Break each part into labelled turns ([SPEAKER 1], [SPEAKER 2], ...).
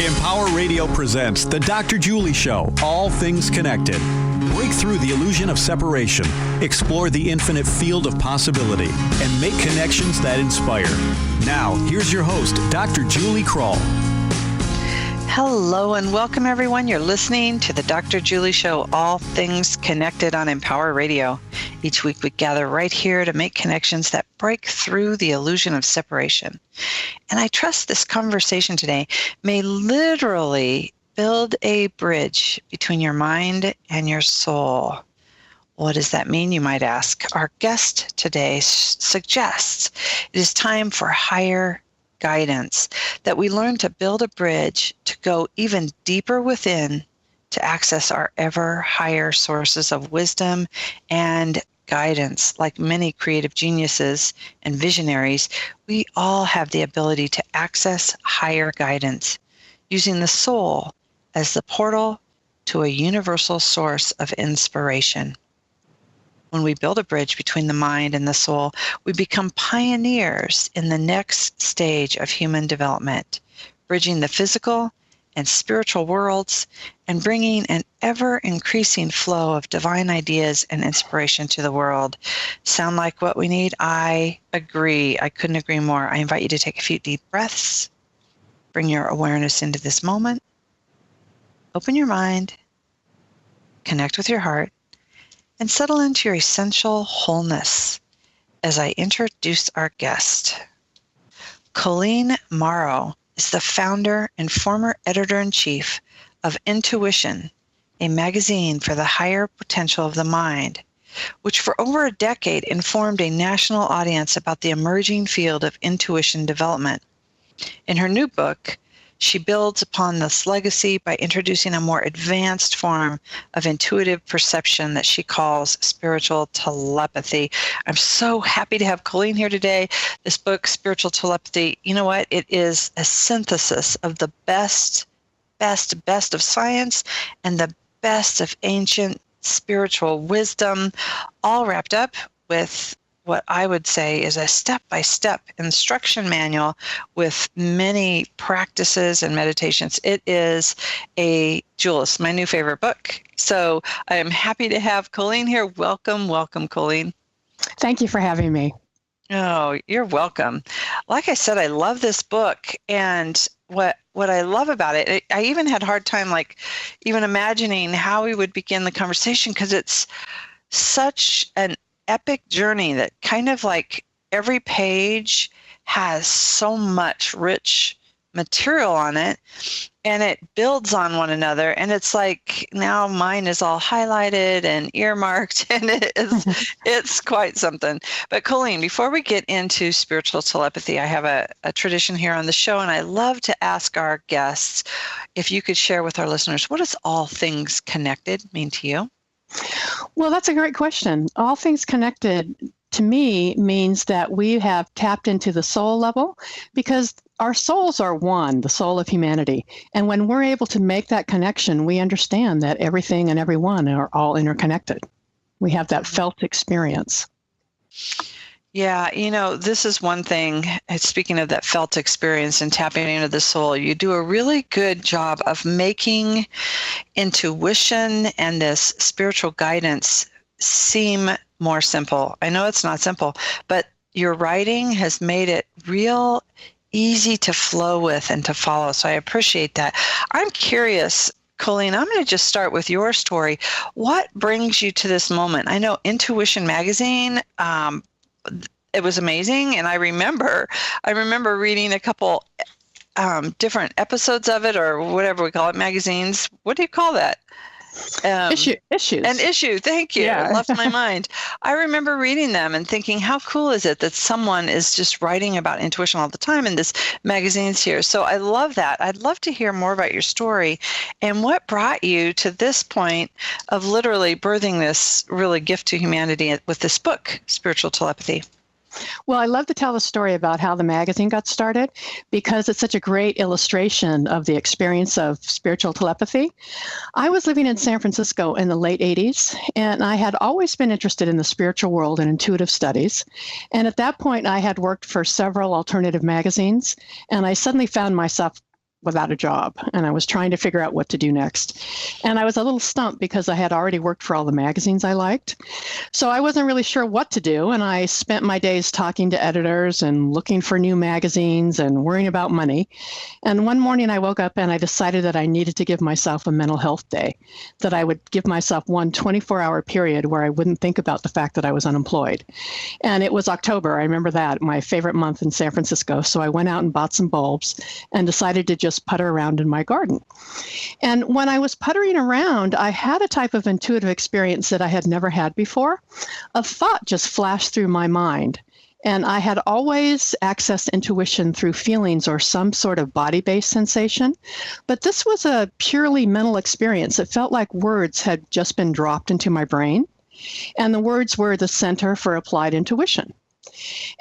[SPEAKER 1] Empower Radio presents The Dr. Julie Show, All Things Connected. Break through the illusion of separation, explore the infinite field of possibility, and make connections that inspire. Now, here's your host, Dr. Julie Kroll.
[SPEAKER 2] Hello and welcome, everyone. You're listening to The Dr. Julie Show, All Things Connected on Empower Radio. Each week we gather right here to make connections that break through the illusion of separation. And I trust this conversation today may literally build a bridge between your mind and your soul. What does that mean, you might ask? Our guest today suggests it is time for higher guidance, that we learn to build a bridge to go even deeper within to access our ever higher sources of wisdom and guidance. Like many creative geniuses and visionaries, we all have the ability to access higher guidance, using the soul as the portal to a universal source of inspiration. When we build a bridge between the mind and the soul, we become pioneers in the next stage of human development, bridging the physical and spiritual worlds and bringing an ever-increasing flow of divine ideas and inspiration to the world. Sound like what we need? I agree. I couldn't agree more. I invite you to take a few deep breaths, bring your awareness into this moment, open your mind, connect with your heart, and settle into your essential wholeness as I introduce our guest. Colleen Mauro is the founder and former editor-in-chief of Intuition, a magazine for the higher potential of the mind, which for over a decade informed a national audience about the emerging field of intuition development. In her new book, she builds upon this legacy by introducing a more advanced form of intuitive perception that she calls spiritual telepathy. I'm so happy to have Colleen here today. This book, Spiritual Telepathy, you know what? It is a synthesis of the best of science and the best of ancient spiritual wisdom, all wrapped up with what I would say is a step-by-step instruction manual with many practices and meditations. It is a jewel. It's my new favorite book. So I am happy to have Colleen here. Welcome, Colleen.
[SPEAKER 3] Thank you for having me.
[SPEAKER 2] Oh, you're welcome. Like I said, I love this book, and what I love about it, I even had a hard time even imagining how we would begin the conversation, because it's such an epic journey that kind of every page has so much rich material on it, and it builds on one another, and it's like now mine is all highlighted and earmarked, and it's quite something. But Colleen, before we get into spiritual telepathy, I have a tradition here on the show, and I love to ask our guests if you could share with our listeners, what does all things connected mean to you?
[SPEAKER 3] Well, that's a great question. All things connected to me means that we have tapped into the soul level, because our souls are one, the soul of humanity. And when we're able to make that connection, we understand that everything and everyone are all interconnected. We have that felt experience.
[SPEAKER 2] Yeah, this is one thing, speaking of that felt experience and tapping into the soul, you do a really good job of making intuition and this spiritual guidance seem more simple. I know it's not simple, but your writing has made it real easy to flow with and to follow. So I appreciate that. I'm curious, Colleen, I'm going to just start with your story. What brings you to this moment? I know Intuition magazine, it was amazing, and I remember reading a couple different episodes of it, or whatever we call it, magazines. What do you call that?
[SPEAKER 3] Issues.
[SPEAKER 2] An issue. Thank you.
[SPEAKER 3] Yeah.
[SPEAKER 2] It left my mind. I remember reading them and thinking, how cool is it that someone is just writing about intuition all the time in this magazine's here? So I love that. I'd love to hear more about your story and what brought you to this point of literally birthing this really gift to humanity with this book, Spiritual Telepathy.
[SPEAKER 3] Well, I love to tell the story about how the magazine got started, because it's such a great illustration of the experience of spiritual telepathy. I was living in San Francisco in the late 80s, and I had always been interested in the spiritual world and intuitive studies. And at that point, I had worked for several alternative magazines, and I suddenly found myself without a job, and I was trying to figure out what to do next. And I was a little stumped because I had already worked for all the magazines I liked. So I wasn't really sure what to do, and I spent my days talking to editors and looking for new magazines and worrying about money. And one morning I woke up and I decided that I needed to give myself a mental health day, that I would give myself one 24-hour period where I wouldn't think about the fact that I was unemployed. And it was October. I remember that, my favorite month in San Francisco. So I went out and bought some bulbs and decided to just putter around in my garden. And when I was puttering around, I had a type of intuitive experience that I had never had before. A thought just flashed through my mind. And I had always accessed intuition through feelings or some sort of body-based sensation. But this was a purely mental experience. It felt like words had just been dropped into my brain. And the words were the Center for Applied Intuition.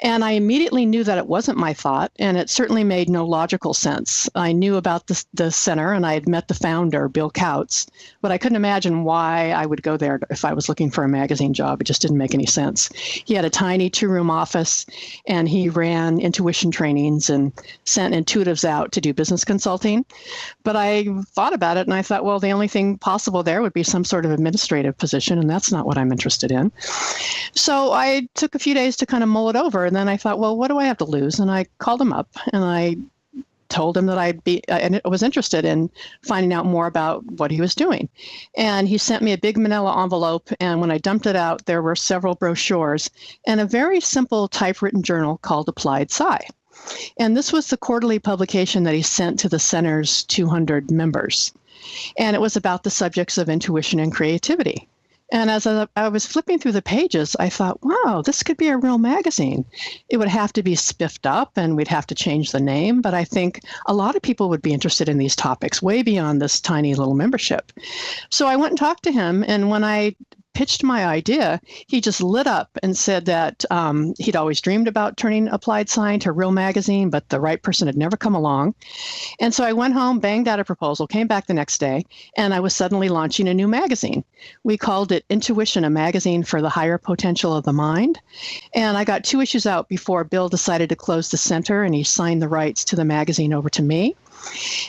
[SPEAKER 3] And I immediately knew that it wasn't my thought, and it certainly made no logical sense. I knew about the center, and I had met the founder, Bill Kautz, but I couldn't imagine why I would go there if I was looking for a magazine job. It just didn't make any sense. He had a tiny 2-room office, and he ran intuition trainings and sent intuitives out to do business consulting. But I thought about it, and I thought, well, the only thing possible there would be some sort of administrative position, and that's not what I'm interested in. So I took a few days to kind of mull it over, and then I thought, well, what do I have to lose? And I called him up and I told him that I was interested in finding out more about what he was doing. And he sent me a big manila envelope, and when I dumped it out, there were several brochures and a very simple typewritten journal called Applied Psi. And this was the quarterly publication that he sent to the center's 200 members. And it was about the subjects of intuition and creativity. And as I was flipping through the pages, I thought, wow, this could be a real magazine. It would have to be spiffed up and we'd have to change the name. But I think a lot of people would be interested in these topics way beyond this tiny little membership. So I went and talked to him. And when I pitched my idea, he just lit up and said that he'd always dreamed about turning Applied Psi into a real magazine, but the right person had never come along. And so I went home, banged out a proposal, came back the next day, and I was suddenly launching a new magazine. We called it Intuition, a magazine for the higher potential of the mind. And I got 2 issues out before Bill decided to close the center, and he signed the rights to the magazine over to me.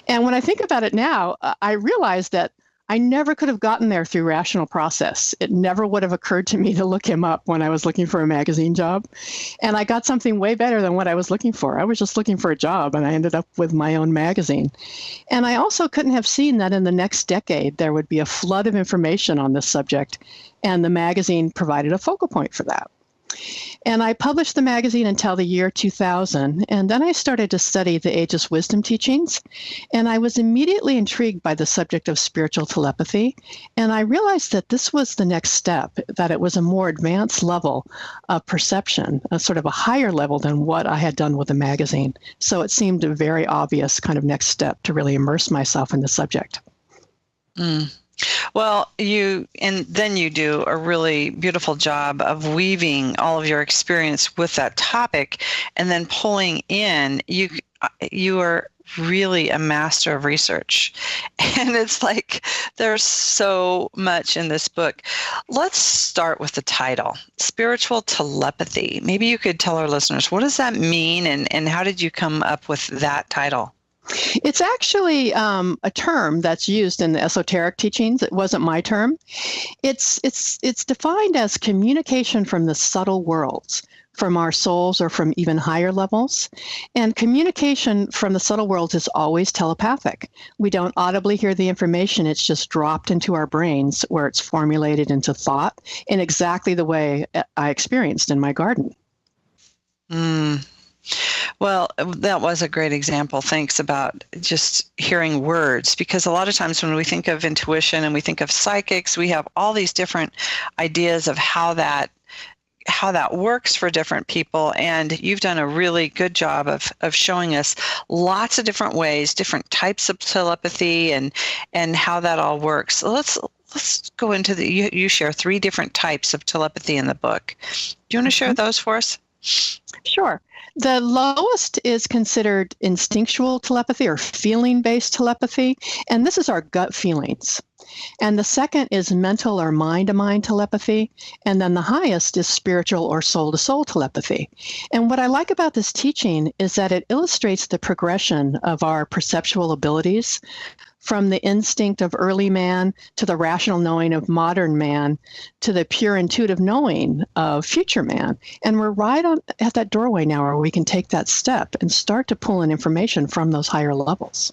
[SPEAKER 3] And when I think about it now, I realized that I never could have gotten there through rational process. It never would have occurred to me to look him up when I was looking for a magazine job. And I got something way better than what I was looking for. I was just looking for a job, and I ended up with my own magazine. And I also couldn't have seen that in the next decade, there would be a flood of information on this subject, and the magazine provided a focal point for that. And I published the magazine until the year 2000, and then I started to study the Ageless Wisdom teachings, and I was immediately intrigued by the subject of spiritual telepathy, and I realized that this was the next step, that it was a more advanced level of perception, a sort of a higher level than what I had done with the magazine. So it seemed a very obvious kind of next step to really immerse myself in the subject.
[SPEAKER 2] Well, you do a really beautiful job of weaving all of your experience with that topic, and then pulling in, you are really a master of research. And it's like there's so much in this book. Let's start with the title, Spiritual Telepathy. Maybe you could tell our listeners, what does that mean, and how did you come up with that title?
[SPEAKER 3] It's actually a term that's used in the esoteric teachings. It wasn't my term. It's defined as communication from the subtle worlds, from our souls or from even higher levels. And communication from the subtle worlds is always telepathic. We don't audibly hear the information. It's just dropped into our brains where it's formulated into thought in exactly the way I experienced in my garden.
[SPEAKER 2] Well, that was a great example. Thanks, about just hearing words, because a lot of times when we think of intuition and we think of psychics, we have all these different ideas of how that works for different people. And you've done a really good job of showing us lots of different ways, different types of telepathy, and how that all works. So let's go into you share 3 different types of telepathy in the book. Do you want to share those for us?
[SPEAKER 3] Sure. The lowest is considered instinctual telepathy or feeling-based telepathy, and this is our gut feelings. And the second is mental or mind-to-mind telepathy, and then the highest is spiritual or soul-to-soul telepathy. And what I like about this teaching is that it illustrates the progression of our perceptual abilities from the instinct of early man to the rational knowing of modern man to the pure intuitive knowing of future man. And we're right at that doorway now where we can take that step and start to pull in information from those higher levels.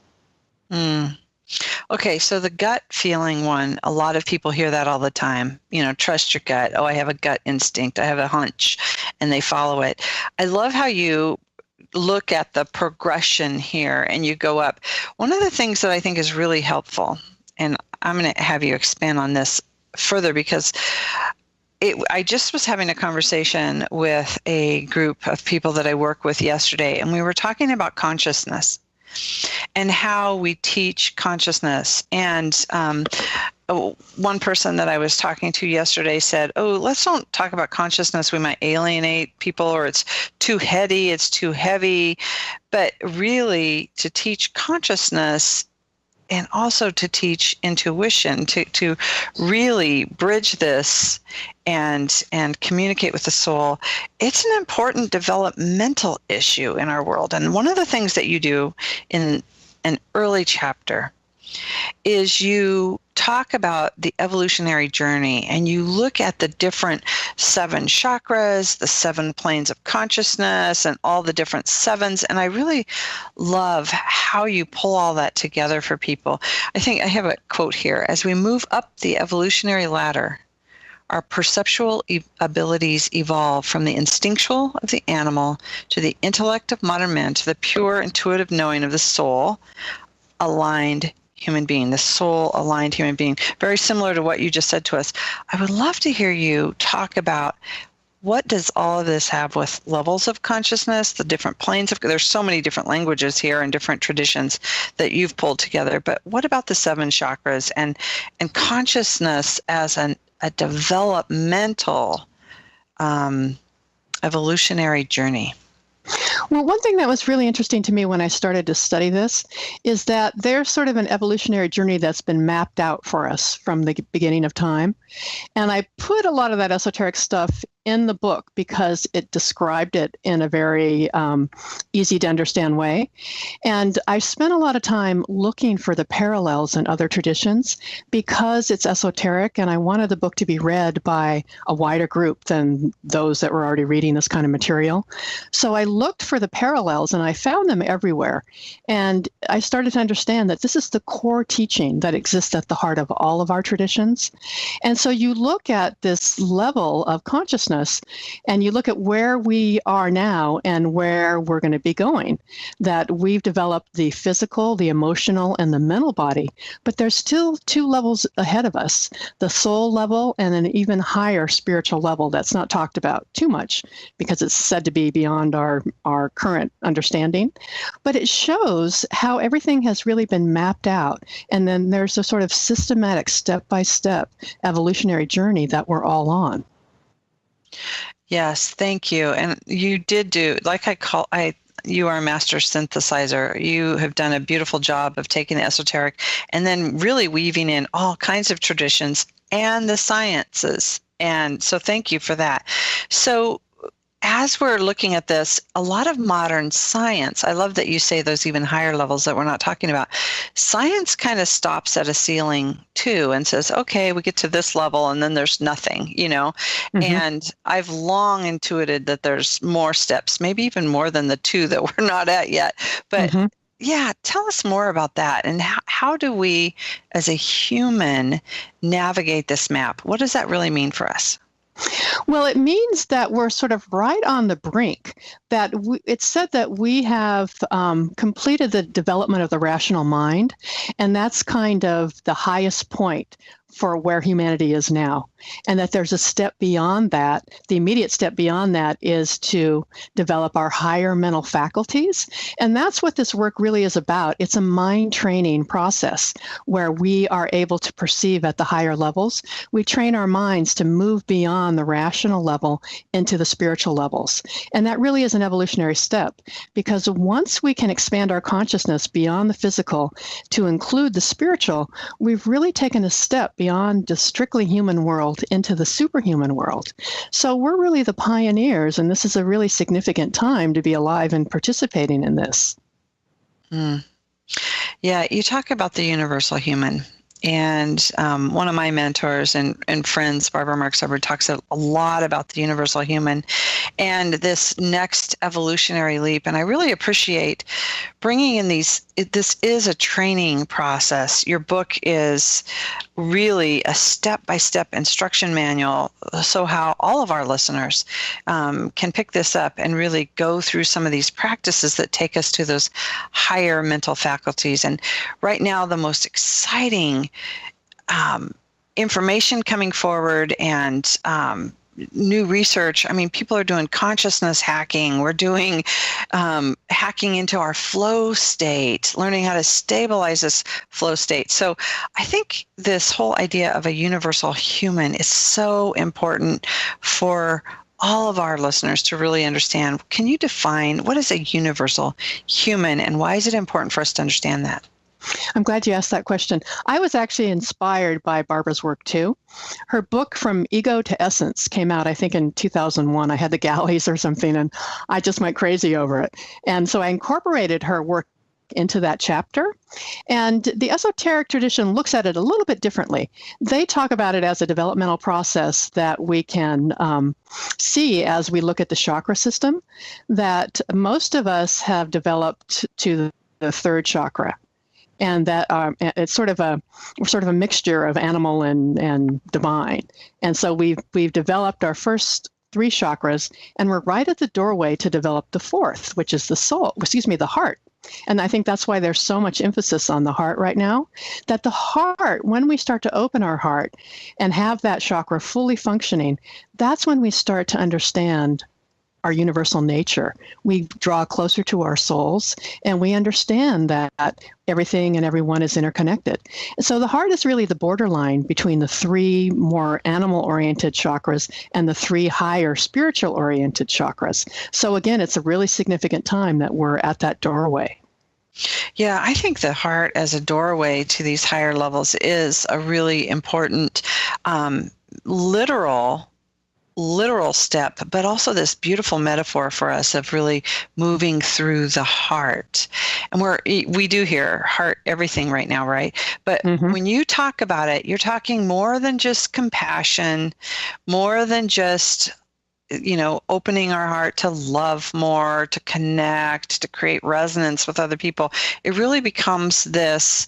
[SPEAKER 2] Okay, so the gut feeling one, a lot of people hear that all the time. Trust your gut. Oh, I have a gut instinct. I have a hunch, and they follow it. I love how you look at the progression here and you go up. One of the things that I think is really helpful, and I'm going to have you expand on this further because I just was having a conversation with a group of people that I work with yesterday, and we were talking about consciousness and how we teach consciousness. And one person that I was talking to yesterday said, let's don't talk about consciousness. We might alienate people, or it's too heady, it's too heavy. But really, to teach consciousness and also to teach intuition, to really bridge this and communicate with the soul, it's an important developmental issue in our world. And one of the things that you do in an early chapter is you talk about the evolutionary journey, and you look at the different 7 chakras, the 7 planes of consciousness, and all the different 7s. And I really love how you pull all that together for people. I think I have a quote here. As we move up the evolutionary ladder, our perceptual abilities evolve from the instinctual of the animal to the intellect of modern man to the pure intuitive knowing of the soul aligned human being, the soul-aligned human being. Very similar to what you just said to us. I would love to hear you talk about what does all of this have with levels of consciousness, the different planes of, there's so many different languages here and different traditions that you've pulled together, but what about the 7 chakras and consciousness as a developmental evolutionary journey?
[SPEAKER 3] Well, one thing that was really interesting to me when I started to study this is that there's sort of an evolutionary journey that's been mapped out for us from the beginning of time. And I put a lot of that esoteric stuff in the book because it described it in a very easy to understand way. And I spent a lot of time looking for the parallels in other traditions because it's esoteric, and I wanted the book to be read by a wider group than those that were already reading this kind of material. So I looked for the parallels, and I found them everywhere. And I started to understand that this is the core teaching that exists at the heart of all of our traditions. And so you look at this level of consciousness and you look at where we are now and where we're going to be going, that we've developed the physical, the emotional, and the mental body, but there's still 2 levels ahead of us, the soul level and an even higher spiritual level that's not talked about too much because it's said to be beyond our current understanding. But it shows how everything has really been mapped out. And then there's a sort of systematic step-by-step evolutionary journey that we're all on.
[SPEAKER 2] Yes, thank you. And you did do, you are a master synthesizer. You have done a beautiful job of taking the esoteric and then really weaving in all kinds of traditions and the sciences. And so thank you for that. So as we're looking at this, a lot of modern science, I love that you say those even higher levels that we're not talking about. Science kind of stops at a ceiling too and says, okay, we get to this level and then there's nothing, Mm-hmm. And I've long intuited that there's more steps, maybe even more than the 2 that we're not at yet. But mm-hmm. Yeah, tell us more about that. And how do we, as a human, navigate this map? What does that really mean for us?
[SPEAKER 3] Well, it means that we're sort of right on the brink, that it's said that we have completed the development of the rational mind, and that's kind of the highest point for where humanity is now. And that there's a step beyond that. The immediate step beyond that is to develop our higher mental faculties. And that's what this work really is about. It's a mind training process where we are able to perceive at the higher levels. We train our minds to move beyond the rational level into the spiritual levels. And that really is an evolutionary step, because once we can expand our consciousness beyond the physical to include the spiritual, we've really taken a step beyond the strictly human world into the superhuman world. So we're really the pioneers, and this is a really significant time to be alive and participating in this.
[SPEAKER 2] Yeah, you talk about the universal human. And one of my mentors and friends, Barbara Mark Hubbard, talks a lot about the universal human and this next evolutionary leap. And I really appreciate bringing in this is a training process. Your book is really a step-by-step instruction manual, so how all of our listeners can pick this up and really go through some of these practices that take us to those higher mental faculties. And right now, the most exciting information coming forward and new research. I mean, people are doing consciousness hacking. We're doing hacking into our flow state, learning how to stabilize this flow state. So I think this whole idea of a universal human is so important for all of our listeners to really understand. Can you define what is a universal human, and why is it important for us to understand that?
[SPEAKER 3] I'm glad you asked that question. I was actually inspired by Barbara's work too. Her book From Ego to Essence came out, I think, in 2001. I had the galleys or something, and I just went crazy over it. And so I incorporated her work into that chapter. And the esoteric tradition looks at it a little bit differently. They talk about it as a developmental process that we can see as we look at the chakra system, that most of us have developed to the third chakra. And that it's we're sort of a mixture of animal and divine. And so we've developed our first three chakras, and we're right at the doorway to develop the fourth, which is the heart. And I think that's why there's so much emphasis on the heart right now, that the heart, when we start to open our heart and have that chakra fully functioning, that's when we start to understand our universal nature. We draw closer to our souls, and we understand that everything and everyone is interconnected. So the heart is really the borderline between the three more animal-oriented chakras and the three higher spiritual-oriented chakras. So again, it's a really significant time that we're at that doorway.
[SPEAKER 2] Yeah, I think the heart as a doorway to these higher levels is a really important literal step, but also this beautiful metaphor for us of really moving through the heart. And we do hear heart everything right now, right? But when you talk about it, you're talking more than just compassion, more than just opening our heart to love more, to connect, to create resonance with other people. It really becomes this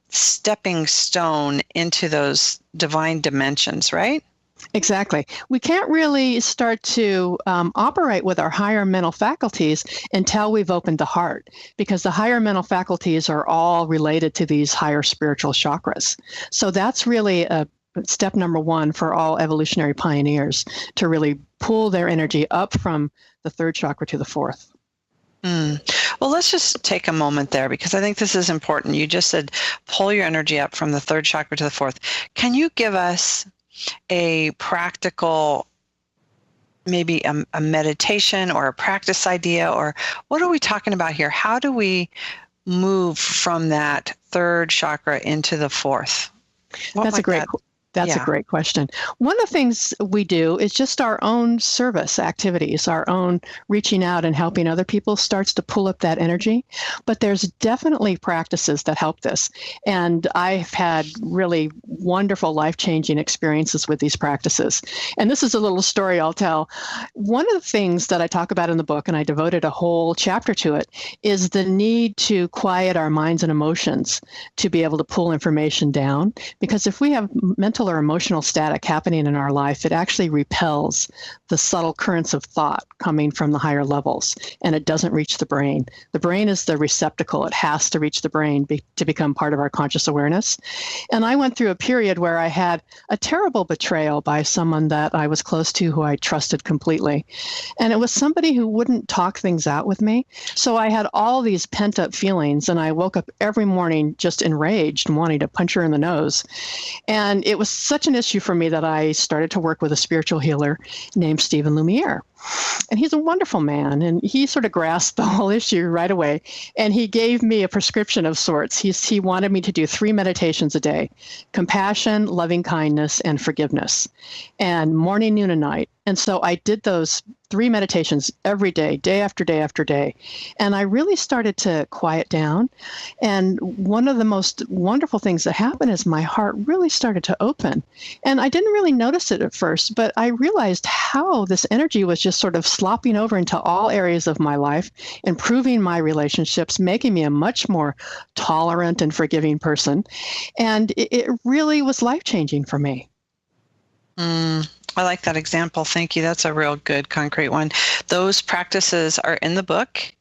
[SPEAKER 2] stepping stone into those divine dimensions, right?
[SPEAKER 3] Exactly. We can't really start to operate with our higher mental faculties until we've opened the heart, because the higher mental faculties are all related to these higher spiritual chakras. So that's really step number one for all evolutionary pioneers, to really pull their energy up from the third chakra to the fourth.
[SPEAKER 2] Well, let's just take a moment there, because I think this is important. You just said pull your energy up from the third chakra to the fourth. Can you give us a practical, maybe a meditation or a practice idea, or what are we talking about here? How do we move from that third chakra into the fourth?
[SPEAKER 3] That's a great question. One of the things we do is just our own service activities, our own reaching out and helping other people starts to pull up that energy. But there's definitely practices that help this. And I've had really wonderful life-changing experiences with these practices. And this is a little story I'll tell. One of the things that I talk about in the book, and I devoted a whole chapter to it, is the need to quiet our minds and emotions to be able to pull information down. Because if we have mental mental or emotional static happening in our life, it actually repels the subtle currents of thought coming from the higher levels, and it doesn't reach the brain. The brain is the receptacle. It has to reach the brain to become part of our conscious awareness. And I went through a period where I had a terrible betrayal by someone that I was close to, who I trusted completely. And it was somebody who wouldn't talk things out with me. So I had all these pent up feelings, and I woke up every morning just enraged and wanting to punch her in the nose. And it was such an issue for me that I started to work with a spiritual healer named Stephen Lumiere. And he's a wonderful man, and he sort of grasped the whole issue right away. And he gave me a prescription of sorts. He wanted me to do 3 meditations a day: compassion, loving kindness, and forgiveness, and morning, noon, and night. And so I did those 3 meditations every day, day after day after day. And I really started to quiet down. And one of the most wonderful things that happened is my heart really started to open. And I didn't really notice it at first, but I realized how this energy was just sort of slopping over into all areas of my life, improving my relationships, making me a much more tolerant and forgiving person. And it really was life-changing for me.
[SPEAKER 2] I like that example. Thank you. That's a real good, concrete one. Those practices are in the book.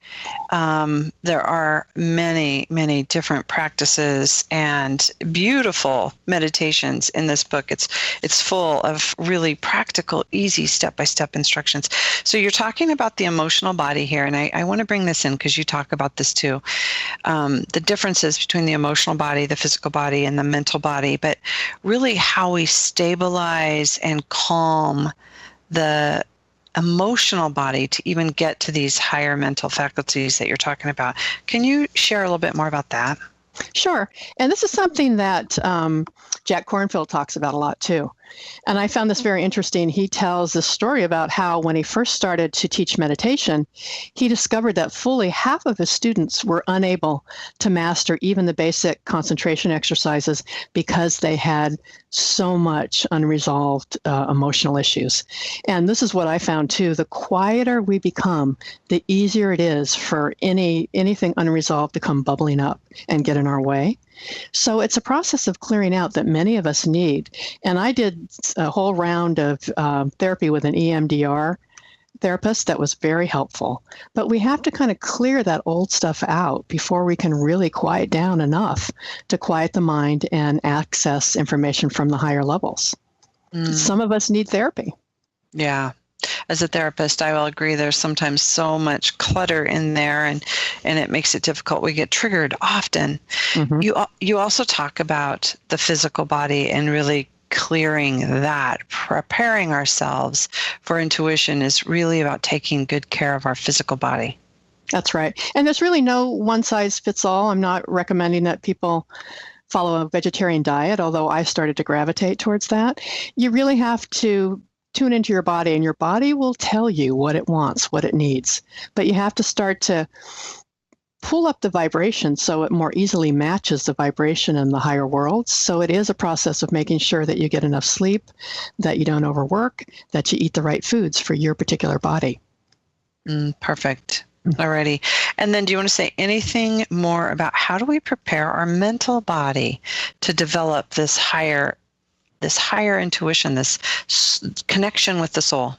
[SPEAKER 2] There are many, many different practices and beautiful meditations in this book. It's full of really practical, easy step-by-step instructions. So you're talking about the emotional body here, and I want to bring this in because you talk about this too. The differences between the emotional body, the physical body, and the mental body, but really how we stabilize and calm the emotional body to even get to these higher mental faculties that you're talking about. Can you share a little bit more about that?
[SPEAKER 3] Sure. And this is something that Jack Kornfield talks about a lot too. And I found this very interesting. He tells this story about how when he first started to teach meditation, he discovered that fully half of his students were unable to master even the basic concentration exercises because they had so much unresolved emotional issues. And this is what I found too. The quieter we become, the easier it is for anything unresolved to come bubbling up and get in our way. So it's a process of clearing out that many of us need. And I did a whole round of therapy with an EMDR therapist that was very helpful. But we have to kind of clear that old stuff out before we can really quiet down enough to quiet the mind and access information from the higher levels. Some of us need therapy. Yeah.
[SPEAKER 2] As a therapist, I will agree there's sometimes so much clutter in there, and it makes it difficult. We get triggered often. Mm-hmm. You also talk about the physical body and really clearing that. Preparing ourselves for intuition is really about taking good care of our physical body.
[SPEAKER 3] That's right. And there's really no one size fits all. I'm not recommending that people follow a vegetarian diet, although I started to gravitate towards that. You really have to tune into your body, and your body will tell you what it wants, what it needs. But you have to start to pull up the vibration so it more easily matches the vibration in the higher worlds. So it is a process of making sure that you get enough sleep, that you don't overwork, that you eat the right foods for your particular body.
[SPEAKER 2] Perfect. Alrighty. And then do you want to say anything more about how do we prepare our mental body to develop this higher intuition, this connection with the soul?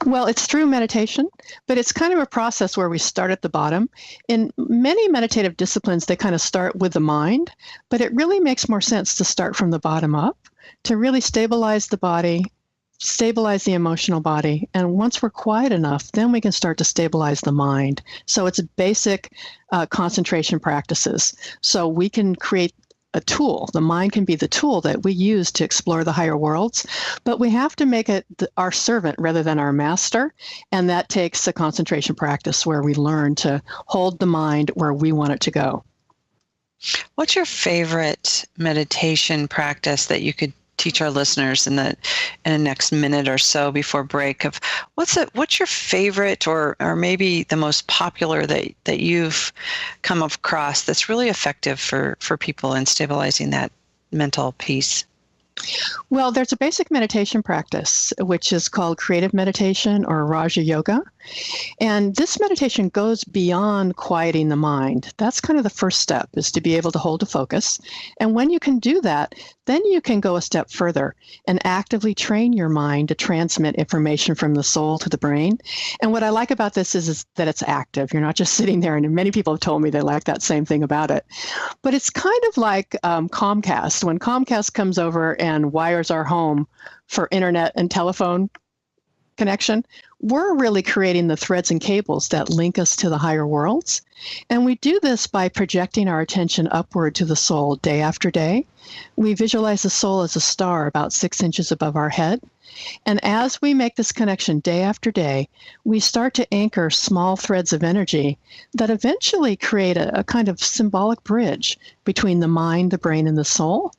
[SPEAKER 3] Well, it's through meditation, but it's kind of a process where we start at the bottom. In many meditative disciplines, they kind of start with the mind, but it really makes more sense to start from the bottom up, to really stabilize the body, stabilize the emotional body. And once we're quiet enough, then we can start to stabilize the mind. So it's basic concentration practices. So we can create a tool. The mind can be the tool that we use to explore the higher worlds, but we have to make it our servant rather than our master. And that takes a concentration practice where we learn to hold the mind where we want it to go.
[SPEAKER 2] What's your favorite meditation practice that you could teach our listeners in the next minute or so before break? Of what's your favorite or maybe the most popular that you've come across that's really effective for people in stabilizing that mental peace?
[SPEAKER 3] Well, there's a basic meditation practice, which is called creative meditation or Raja Yoga. And this meditation goes beyond quieting the mind. That's kind of the first step, is to be able to hold a focus. And when you can do that, then you can go a step further and actively train your mind to transmit information from the soul to the brain. And what I like about this is that it's active. You're not just sitting there, and many people have told me they like that same thing about it. But it's kind of like Comcast. When Comcast comes over and wires our home for internet and telephone connection, we're really creating the threads and cables that link us to the higher worlds. And we do this by projecting our attention upward to the soul day after day. We visualize the soul as a star about 6 inches above our head. And as we make this connection day after day, we start to anchor small threads of energy that eventually create a kind of symbolic bridge between the mind, the brain, and the soul.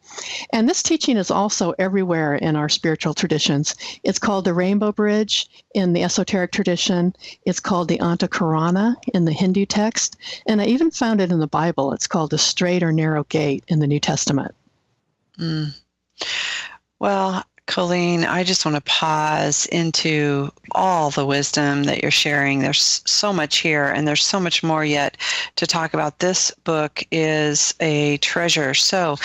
[SPEAKER 3] And this teaching is also everywhere in our spiritual traditions. It's called the Rainbow Bridge in the esoteric tradition. It's called the Antakarana in the Hindu text. And I even found it in the Bible. It's called the Straight or Narrow Gate in the New Testament.
[SPEAKER 2] Well, Colleen, I just want to pause into all the wisdom that you're sharing. There's so much here, and there's so much more yet to talk about. This book is a treasure. So,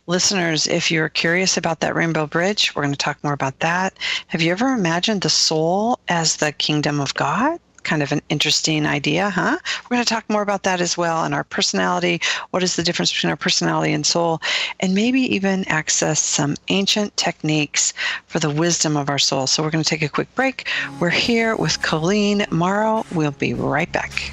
[SPEAKER 2] listeners, if you're curious about that Rainbow Bridge, we're going to talk more about that. Have you ever imagined the soul as the kingdom of God? Kind of an interesting idea, huh? We're going to talk more about that as well, and our personality. What is the difference between our personality and soul? And maybe even access some ancient techniques for the wisdom of our soul. So we're going to take a quick break. We're here with Colleen Mauro. We'll be right back.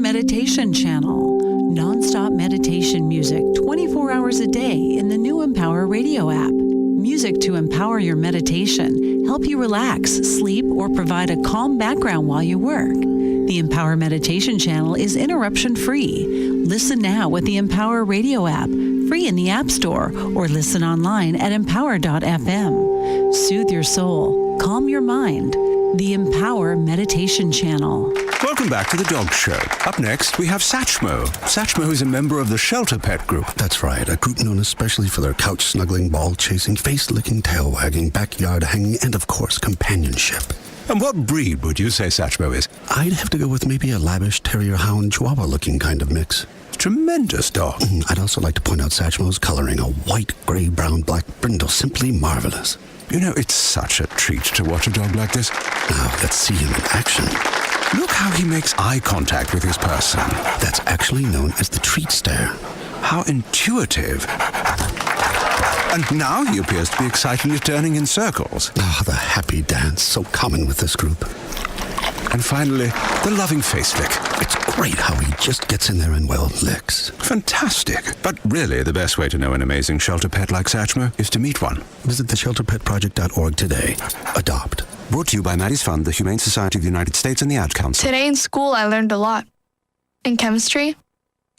[SPEAKER 4] Meditation channel, non-stop meditation music 24 hours a day in the new Empower Radio app. Music to empower your meditation, help you relax, sleep, or provide a calm background while you work. The Empower Meditation channel is interruption-free. Listen now with the Empower Radio app, free in the App Store, or listen online at empower.fm. Soothe your soul, calm your mind. The Empower Meditation channel.
[SPEAKER 5] Welcome back to the Dog Show. Up next, we have Satchmo. Satchmo is a member of the Shelter Pet Group.
[SPEAKER 6] That's right, a group known especially for their couch-snuggling, ball-chasing, face-licking, tail-wagging, backyard-hanging, and, of course, companionship.
[SPEAKER 5] And what breed would you say Satchmo is?
[SPEAKER 6] I'd have to go with maybe a lavish terrier-hound chihuahua-looking kind of mix.
[SPEAKER 5] Tremendous dog.
[SPEAKER 6] I'd also like to point out Satchmo's coloring, a white, gray, brown, black brindle, simply marvelous.
[SPEAKER 5] You know, it's such a treat to watch a dog like this.
[SPEAKER 6] Now, let's see him in action.
[SPEAKER 5] Look how he makes eye contact with his person.
[SPEAKER 6] That's actually known as the treat stare.
[SPEAKER 5] How intuitive. And now he appears to be excitedly turning in circles.
[SPEAKER 6] Ah, the happy dance, so common with this group.
[SPEAKER 5] And finally, the loving face lick.
[SPEAKER 6] It's great how he just gets in there and, well, licks.
[SPEAKER 5] Fantastic. But really, the best way to know an amazing shelter pet like Satchmo is to meet one.
[SPEAKER 6] Visit theshelterpetproject.org today. Adopt.
[SPEAKER 5] Brought to you by Maddie's Fund, the Humane Society of the United States, and the Ad Council.
[SPEAKER 7] Today in school, I learned a lot. In chemistry,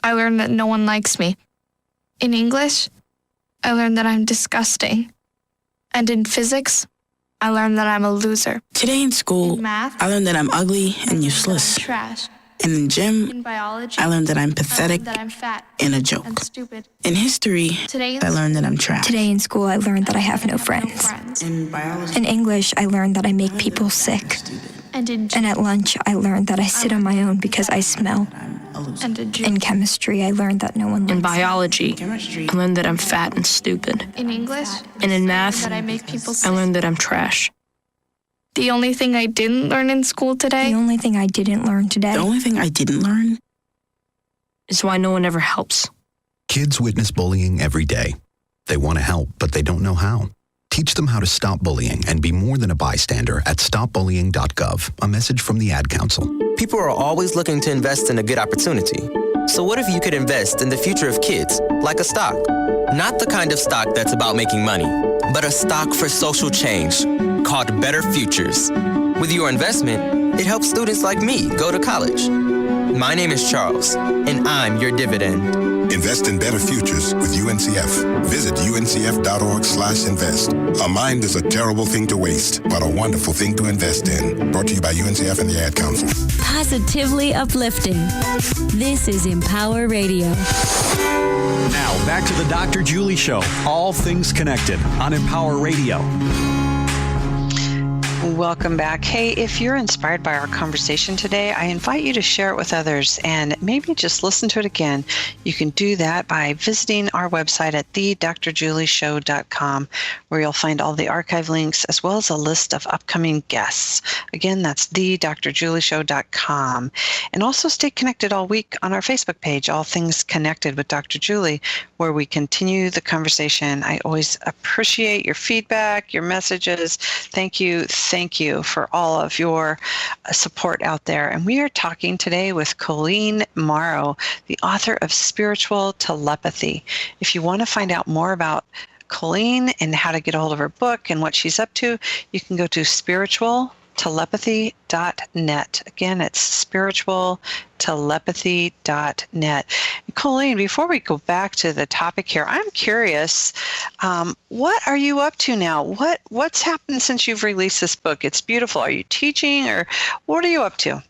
[SPEAKER 7] I learned that no one likes me. In English, I learned that I'm disgusting. And in physics, I learned that I'm a loser.
[SPEAKER 8] Today in school,
[SPEAKER 7] In math,
[SPEAKER 8] I learned that I'm ugly and useless.
[SPEAKER 7] I'm trash.
[SPEAKER 8] And in gym,
[SPEAKER 7] In biology,
[SPEAKER 8] I learned that I'm
[SPEAKER 7] I
[SPEAKER 8] pathetic
[SPEAKER 7] learned that I'm fat
[SPEAKER 8] and a joke.
[SPEAKER 7] and stupid.
[SPEAKER 8] In history,
[SPEAKER 7] Today
[SPEAKER 8] I learned that I'm trash.
[SPEAKER 9] Today in school, I learned that I have no friends.
[SPEAKER 8] In biology,
[SPEAKER 9] In English, I learned that I make people sick.
[SPEAKER 7] And in
[SPEAKER 9] And at lunch, I learned that I sit on my own because I smell.
[SPEAKER 8] I'm a loser.
[SPEAKER 7] and in
[SPEAKER 9] In chemistry, I learned that no one likes
[SPEAKER 10] In
[SPEAKER 9] me.
[SPEAKER 10] biology,
[SPEAKER 8] Chemistry,
[SPEAKER 10] I learned that I'm fat and stupid.
[SPEAKER 7] in English,
[SPEAKER 10] And in math,
[SPEAKER 7] that I make people
[SPEAKER 10] I
[SPEAKER 7] sick.
[SPEAKER 10] learned that I'm trash.
[SPEAKER 7] The only thing I didn't learn in school today
[SPEAKER 9] The only thing I didn't learn today.
[SPEAKER 8] the only thing I didn't learn
[SPEAKER 10] Is why no one ever helps.
[SPEAKER 11] Kids witness bullying every day. They want to help, but they don't know how. Teach them how to stop bullying and be more than a bystander at stopbullying.gov. A message from the Ad Council.
[SPEAKER 12] People are always looking to invest in a good opportunity. So what if you could invest in the future of kids, like a stock? Not the kind of stock that's about making money, but a stock for social change called Better Futures. With your investment, it helps students like me go to college. My name is Charles, and I'm your dividend.
[SPEAKER 13] Invest in better futures with UNCF. Visit uncf.org/invest. A mind is a terrible thing to waste, but a wonderful thing to invest in. Brought to you by UNCF and the Ad Council.
[SPEAKER 14] Positively uplifting. This is Empower Radio.
[SPEAKER 1] Now, back to the Dr. Julie Show. All things connected on Empower Radio.
[SPEAKER 2] Welcome back. Hey, if you're inspired by our conversation today, I invite you to share it with others and maybe just listen to it again. You can do that by visiting our website at thedrjulieshow.com, where you'll find all the archive links as well as a list of upcoming guests. Again, that's thedrjulieshow.com. And also stay connected all week on our Facebook page, All Things Connected with Dr. Julie, where we continue the conversation. I always appreciate your feedback, your messages. Thank you for all of your support out there. And we are talking today with Colleen Mauro, the author of Spiritual Telepathy. If you want to find out more about Colleen and how to get a hold of her book and what she's up to, you can go to spiritualtelepathy.net. Again, it's spiritualtelepathy.net. Colleen, before we go back to the topic here, I'm curious, what are you up to now? What's happened since you've released this book? It's beautiful. Are you teaching, or what are you up to?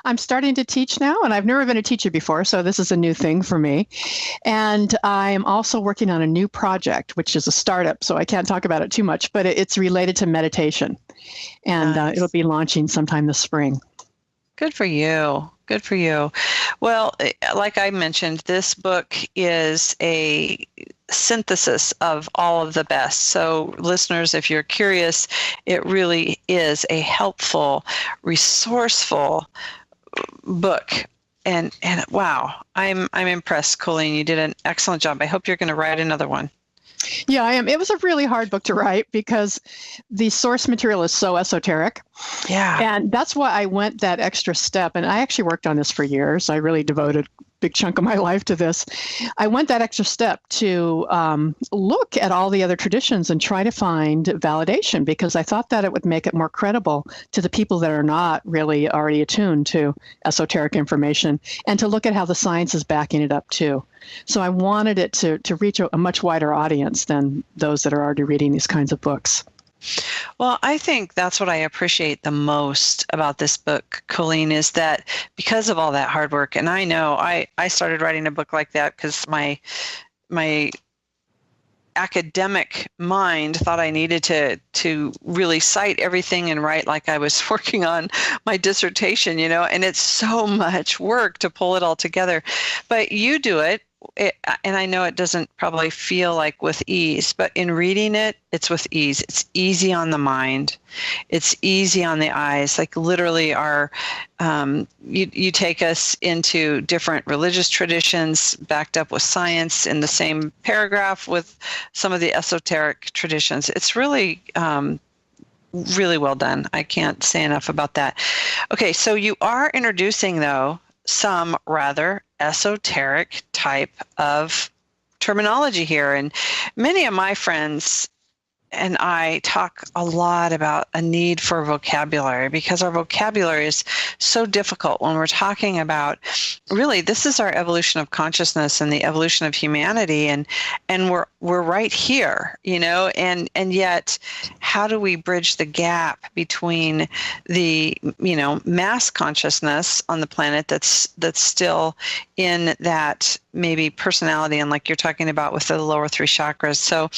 [SPEAKER 3] I'm starting to teach now, and I've never been a teacher before, so this is a new thing for me. And I'm also working on a new project, which is a startup, so I can't talk about it too much, but it's related to meditation. And
[SPEAKER 2] nice.
[SPEAKER 3] It'll be launching sometime this spring.
[SPEAKER 2] Good for you. Good for you. Well, like I mentioned, this book is a synthesis of all of the best. So listeners, if you're curious, it really is a helpful, resourceful book. And wow, I'm impressed, Colleen. You did an excellent job. I hope you're going to write another one.
[SPEAKER 3] Yeah, I am. It was a really hard book to write because the source material is so esoteric.
[SPEAKER 2] Yeah.
[SPEAKER 3] And that's why I went that extra step. And I actually worked on this for years. I really devoted a big chunk of my life to this. I went that extra step to look at all the other traditions and try to find validation, because I thought that it would make it more credible to the people that are not really already attuned to esoteric information, and to look at how the science is backing it up too. So I wanted it to reach a much wider audience than those that are already reading these kinds of books.
[SPEAKER 2] Well, I think that's what I appreciate the most about this book, Colleen, is that because of all that hard work, and I know I started writing a book like that because my academic mind thought I needed to really cite everything and write like I was working on my dissertation, and it's so much work to pull it all together. But you do it. And I know it doesn't probably feel like with ease, but in reading it, it's with ease. It's easy on the mind. It's easy on the eyes. Like literally you take us into different religious traditions backed up with science in the same paragraph with some of the esoteric traditions. It's really, really well done. I can't say enough about that. Okay, so you are introducing, though, some rather esoteric type of terminology here. And many of my friends and I talk a lot about a need for vocabulary, because our vocabulary is so difficult when we're talking about, really, this is our evolution of consciousness and the evolution of humanity, and we're right here, and yet how do we bridge the gap between the, mass consciousness on the planet that's still in that maybe personality, and like you're talking about with the lower three chakras. So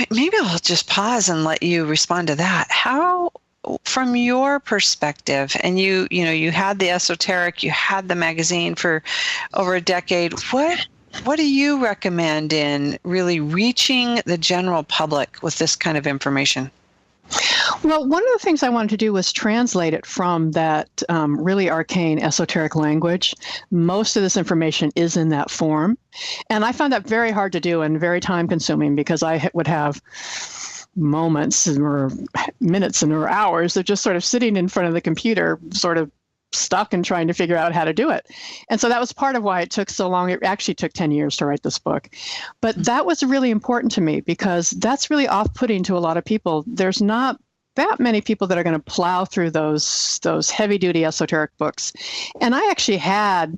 [SPEAKER 2] maybe I'll just pause and let you respond to that. How, from your perspective, and you had the esoteric, you had the magazine for over a decade, what do you recommend in really reaching the general public with this kind of information?
[SPEAKER 3] Well, one of the things I wanted to do was translate it from that really arcane esoteric language. Most of this information is in that form. And I found that very hard to do and very time consuming, because I would have moments or minutes or hours of just sort of sitting in front of the computer, sort of stuck and trying to figure out how to do it. And so that was part of why it took so long. It actually took 10 years to write this book. But that was really important to me, because that's really off-putting to a lot of people. There's not that many people that are going to plow through those heavy-duty esoteric books. And I actually had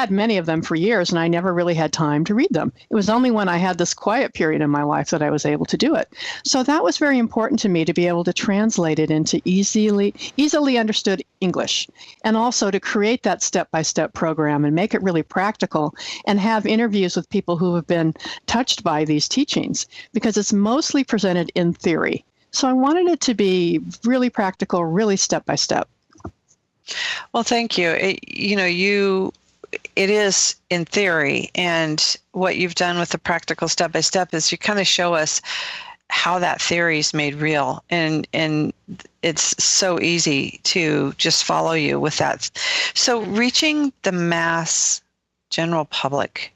[SPEAKER 3] many of them for years, and I never really had time to read them. It was only when I had this quiet period in my life that I was able to do it. So that was very important to me, to be able to translate it into easily understood English, and also to create that step-by-step program and make it really practical, and have interviews with people who have been touched by these teachings, because it's mostly presented in theory. So I wanted it to be really practical, really step-by-step.
[SPEAKER 2] Well, thank you. It is in theory, and what you've done with the practical step-by-step is you kind of show us how that theory is made real, and it's so easy to just follow you with that. So reaching the mass general public,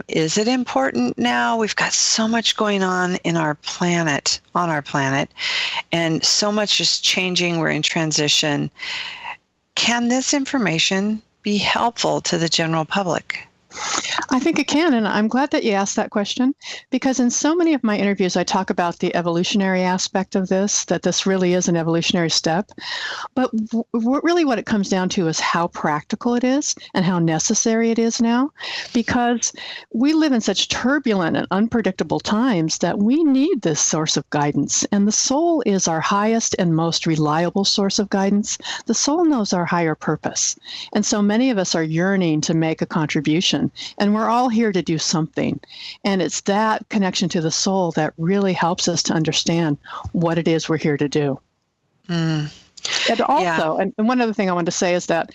[SPEAKER 2] is it important now? We've got so much going on on our planet, and so much is changing. We're in transition. Can this information be helpful to the general public?
[SPEAKER 3] I think it can, and I'm glad that you asked that question, because in so many of my interviews, I talk about the evolutionary aspect of this, that this really is an evolutionary step. But really what it comes down to is how practical it is and how necessary it is now, because we live in such turbulent and unpredictable times that we need this source of guidance. And the soul is our highest and most reliable source of guidance. The soul knows our higher purpose. And so many of us are yearning to make a contribution. And we're all here to do something. And it's that connection to the soul that really helps us to understand what it is we're here to do. And also, and one other thing I wanted to say is that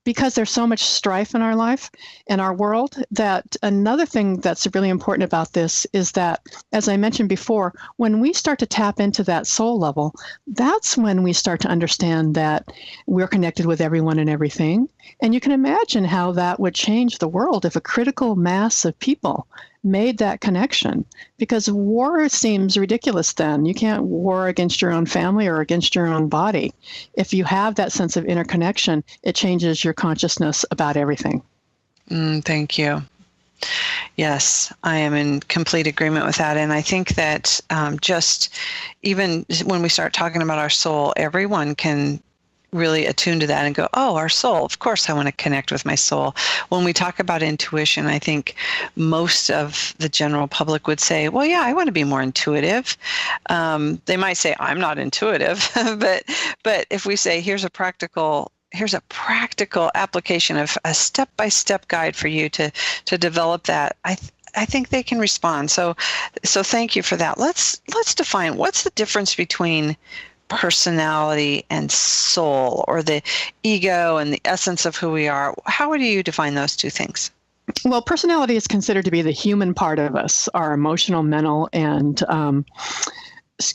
[SPEAKER 3] because there's so much strife in our life, in our world, that another thing that's really important about this is that, as I mentioned before, when we start to tap into that soul level, that's when we start to understand that we're connected with everyone and everything. And you can imagine how that would change the world if a critical mass of people made that connection, because war seems ridiculous then. You can't war against your own family or against your own body. If you have that sense of interconnection, it changes your consciousness about everything.
[SPEAKER 2] Thank you. Yes, I am in complete agreement with that. And I think that just even when we start talking about our soul, everyone can really attune to that and go, oh, our soul, of course I want to connect with my soul. When we talk about intuition, I think most of the general public would say, well, yeah, I want to be more intuitive. They might say, I'm not intuitive, but if we say, here's a practical application of a step-by-step guide for you to develop that, I think they can respond. So thank you for that. Let's define, what's the difference between personality and soul, or the ego and the essence of who we are? How would you define those two things?
[SPEAKER 3] Well, personality is considered to be the human part of us, our emotional, mental, and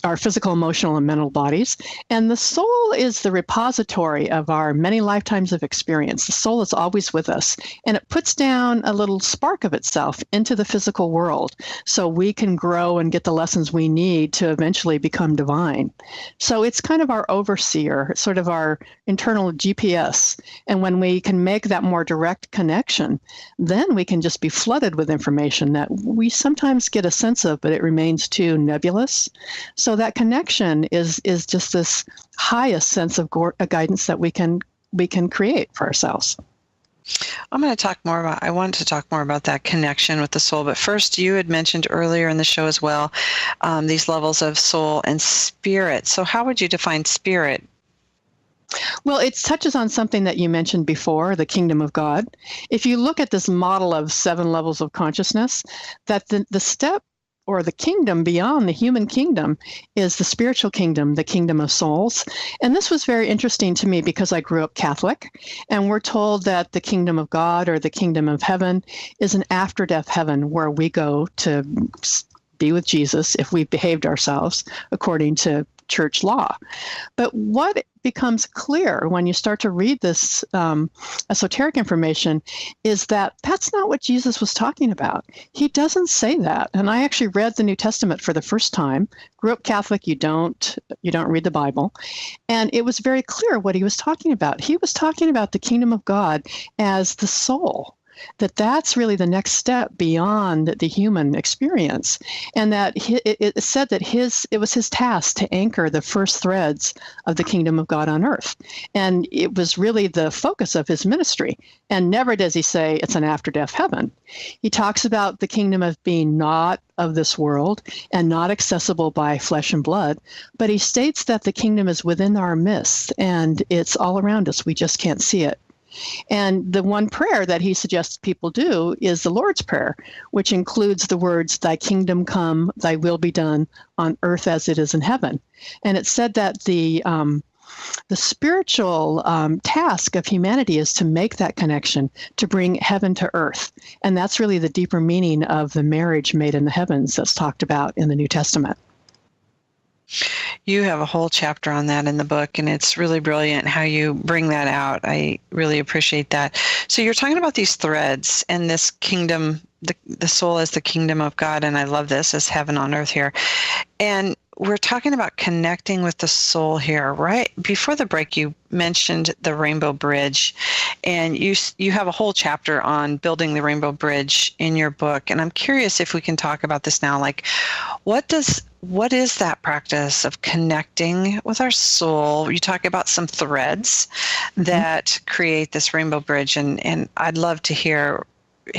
[SPEAKER 3] our physical, emotional, and mental bodies. And the soul is the repository of our many lifetimes of experience. The soul is always with us, and it puts down a little spark of itself into the physical world so we can grow and get the lessons we need to eventually become divine. So it's kind of our overseer, sort of our internal GPS. And when we can make that more direct connection, then we can just be flooded with information that we sometimes get a sense of, but it remains too nebulous. So that connection is just this highest sense of guidance that we can create for ourselves.
[SPEAKER 2] I want to talk more about that connection with the soul. But first, you had mentioned earlier in the show as well, these levels of soul and spirit. So how would you define spirit?
[SPEAKER 3] Well, it touches on something that you mentioned before, the kingdom of God. If you look at this model of 7 levels of consciousness, that the step or the kingdom beyond the human kingdom is the spiritual kingdom, the kingdom of souls. And this was very interesting to me because I grew up Catholic, and we're told that the kingdom of God or the kingdom of heaven is an after-death heaven where we go to be with Jesus if we've behaved ourselves according to church law. But what becomes clear when you start to read this esoteric information is that that's not what Jesus was talking about. He doesn't say that. And I actually read the New Testament for the first time. Grew up Catholic, you don't read the Bible. And it was very clear what he was talking about. He was talking about the kingdom of God as the soul. that's really the next step beyond the human experience. And that it said that it was his task to anchor the first threads of the kingdom of God on earth. And it was really the focus of his ministry. And never does he say it's an after-death heaven. He talks about the kingdom of being not of this world and not accessible by flesh and blood, but he states that the kingdom is within our midst and it's all around us. We just can't see it. And the one prayer that he suggests people do is the Lord's Prayer, which includes the words, "Thy kingdom come, thy will be done on earth as it is in heaven." And it's said that the spiritual task of humanity is to make that connection, to bring heaven to earth. And that's really the deeper meaning of the marriage made in the heavens that's talked about in the New Testament.
[SPEAKER 2] You have a whole chapter on that in the book, and it's really brilliant how you bring that out. I really appreciate that. So you're talking about these threads and this kingdom, the soul as the kingdom of God, and I love this as heaven on earth here. And we're talking about connecting with the soul here, right? Before the break, you mentioned the Rainbow Bridge, and you have a whole chapter on building the Rainbow Bridge in your book. And I'm curious if we can talk about this now. Like, what is that practice of connecting with our soul? You talk about some threads that create this Rainbow Bridge, and I'd love to hear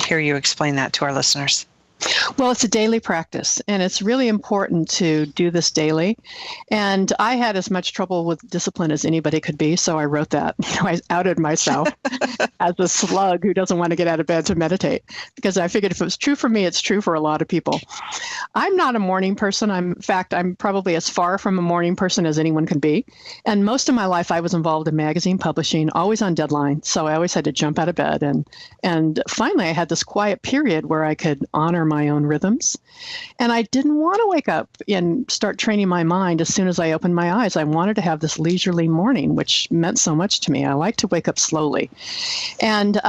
[SPEAKER 2] you explain that to our listeners.
[SPEAKER 3] Well, it's a daily practice, and it's really important to do this daily. And I had as much trouble with discipline as anybody could be, so I wrote that. I outed myself as a slug who doesn't want to get out of bed to meditate, because I figured if it was true for me, it's true for a lot of people. I'm not a morning person. In fact, I'm probably as far from a morning person as anyone can be. And most of my life, I was involved in magazine publishing, always on deadline. So I always had to jump out of bed. And finally, I had this quiet period where I could honor my own rhythms. And I didn't want to wake up and start training my mind as soon as I opened my eyes. I wanted to have this leisurely morning, which meant so much to me. I like to wake up slowly. And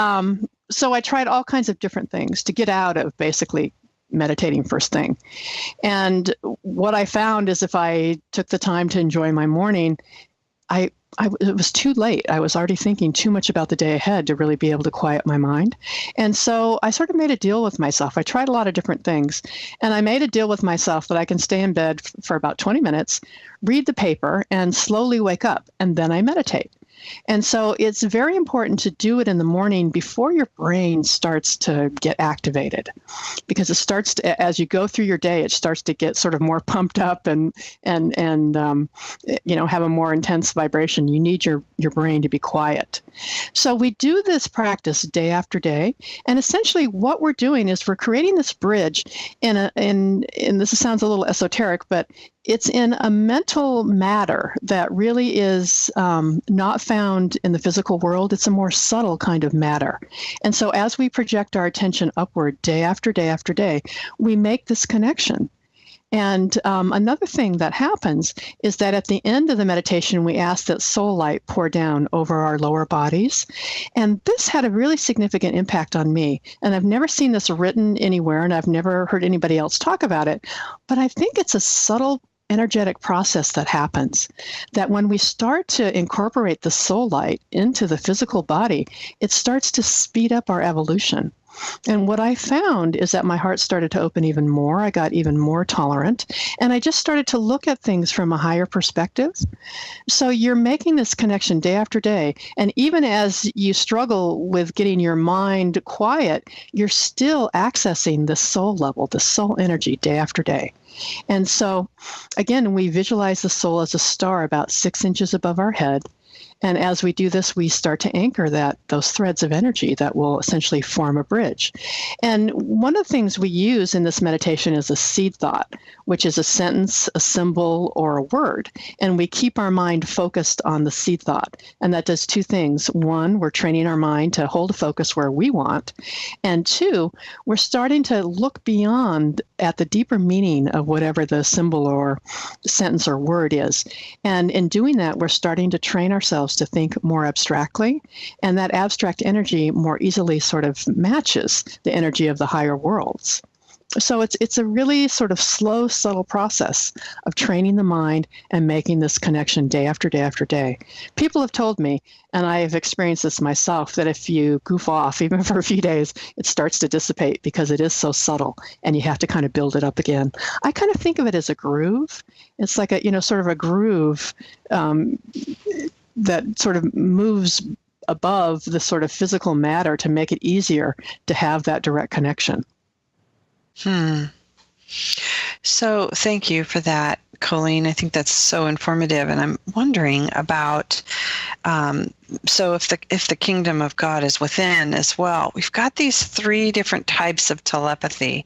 [SPEAKER 3] so I tried all kinds of different things to get out of basically meditating first thing. And what I found is if I took the time to enjoy my morning, it was too late. I was already thinking too much about the day ahead to really be able to quiet my mind. And so I sort of made a deal with myself. I tried a lot of different things. And I made a deal with myself that I can stay in bed for about 20 minutes, read the paper, and slowly wake up. And then I meditate. And so it's very important to do it in the morning before your brain starts to get activated, because it starts to, as you go through your day, it starts to get sort of more pumped up and have a more intense vibration. You need your brain to be quiet. So we do this practice day after day, and essentially what we're doing is we're creating this bridge and this sounds a little esoteric, but it's in a mental matter that really is not found in the physical world. It's a more subtle kind of matter. And so as we project our attention upward day after day after day, we make this connection. And another thing that happens is that at the end of the meditation, we ask that soul light pour down over our lower bodies. And this had a really significant impact on me. And I've never seen this written anywhere, and I've never heard anybody else talk about it. But I think it's a subtle energetic process that happens, that when we start to incorporate the soul light into the physical body, it starts to speed up our evolution. And what I found is that my heart started to open even more. I got even more tolerant, and I just started to look at things from a higher perspective. So you're making this connection day after day. And even as you struggle with getting your mind quiet, you're still accessing the soul level, the soul energy day after day. And so, again, we visualize the soul as a star about 6 inches above our head. And as we do this, we start to anchor those threads of energy that will essentially form a bridge. And one of the things we use in this meditation is a seed thought, which is a sentence, a symbol, or a word. And we keep our mind focused on the seed thought. And that does two things. One, we're training our mind to hold a focus where we want. And two, we're starting to look beyond at the deeper meaning of whatever the symbol or sentence or word is. And in doing that, we're starting to train ourselves to think more abstractly, and that abstract energy more easily sort of matches the energy of the higher worlds. So it's a really sort of slow, subtle process of training the mind and making this connection day after day after day. People have told me, and I have experienced this myself, that if you goof off, even for a few days, it starts to dissipate because it is so subtle and you have to kind of build it up again. I kind of think of it as a groove. It's like sort of a groove that sort of moves above the sort of physical matter to make it easier to have that direct connection.
[SPEAKER 2] So thank you for that, Colleen. I think that's so informative. And I'm wondering about, so if the kingdom of God is within as well, we've got these 3 different types of telepathy.